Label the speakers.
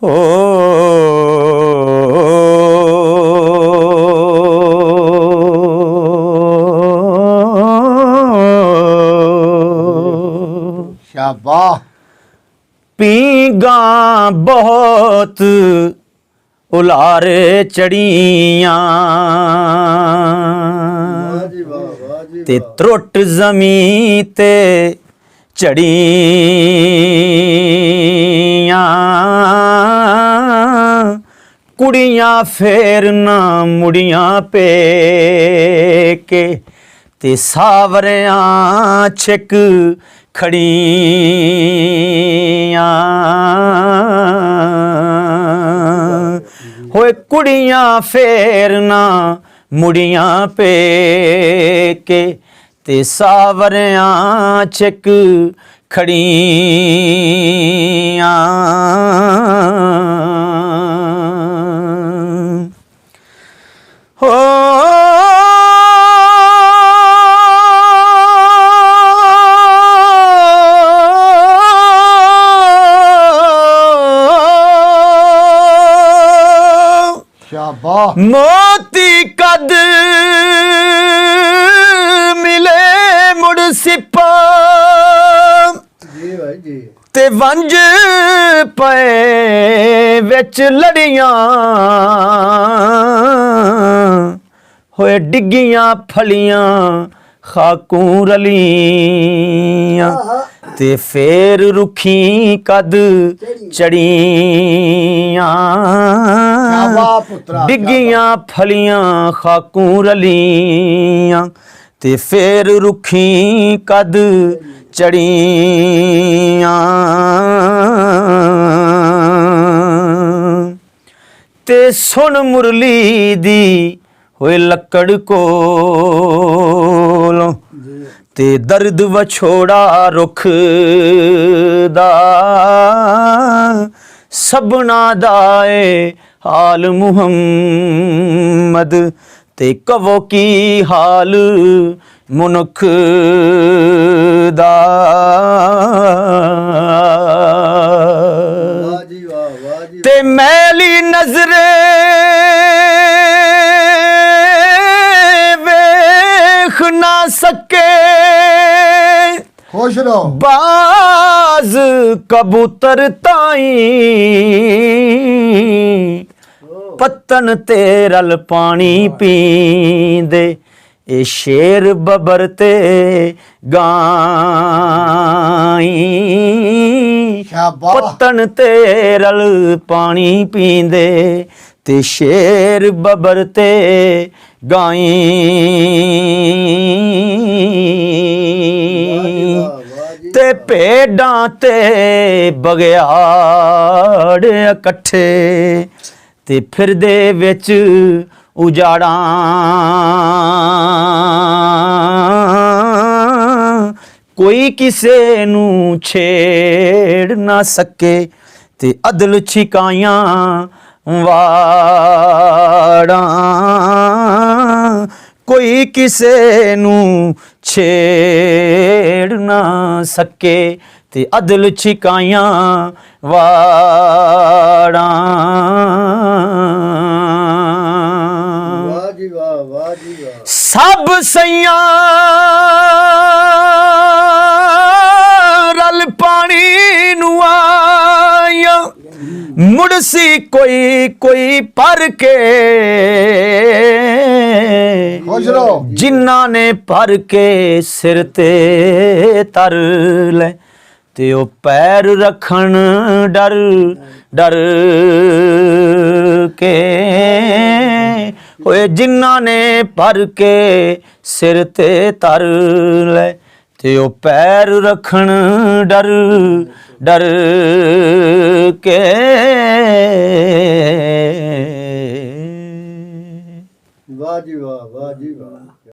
Speaker 1: ਹੋ
Speaker 2: शाबाश
Speaker 1: पींगा बहुत उलारे चढ़ियां ते त्रुट जमीन ते चढ़ियां कुड़ियां फेर ना मुड़ियां पे के ते सावरियां छिक खड़ियां होए कुड़ियां फेर ना मुड़ियां पे के ते सावरियां छिक खड़ियां हो
Speaker 2: शाबाश
Speaker 1: मोती कद मिले मुड़ सिपा
Speaker 2: जी भाई जी
Speaker 1: ते वंज पे विच लड़ियां होए डिगियां फलियां खाकू रलियां ते फेर रुखी कद चढ़ियां
Speaker 2: शाबाश पुत्रा
Speaker 1: डिगियां फलियां खाकू रलियां ते फेर रुखी कद चढ़ियां ते सुन मुरली दी होए लकड़ कोलों ते दर्द वछोड़ा रुख दा सबना दाए हाल मुहम्मद ते कवो की हाल मुनख दा
Speaker 2: वाह जी
Speaker 1: ते मैली नजरे वेख ना सके
Speaker 2: खुश रहो
Speaker 1: बाज कबूतर ताई पत्तन ते रल पानी पींदे ए शेर बबर ते गाई
Speaker 2: शाबाश
Speaker 1: पत्तन ते रल पानी पींदे ते शेर बबर ते गाई ते भेडां ते बगियाड़ इकट्ठे ते फिरदे विच उजाड़ां कोई किसे नू छेड़ ना सके ते अदल छिकाइयां वाड़ां कोई किसे नू छेड़ ना सके ते अदल छिकाइयां वाड़ां
Speaker 2: वाह जी वाह
Speaker 1: सब सैयां रल पानी नू आइयां मुड़सी कोई कोई पर के
Speaker 2: खुश रहो
Speaker 1: जिन्ना ने पर के सिर ते तर ले ते ओ पैर रखन डर डर के होए जिन्ना ने पर के सिर ते तर ले ते ओ पैर रखन डर डर के
Speaker 2: वाह जी वाह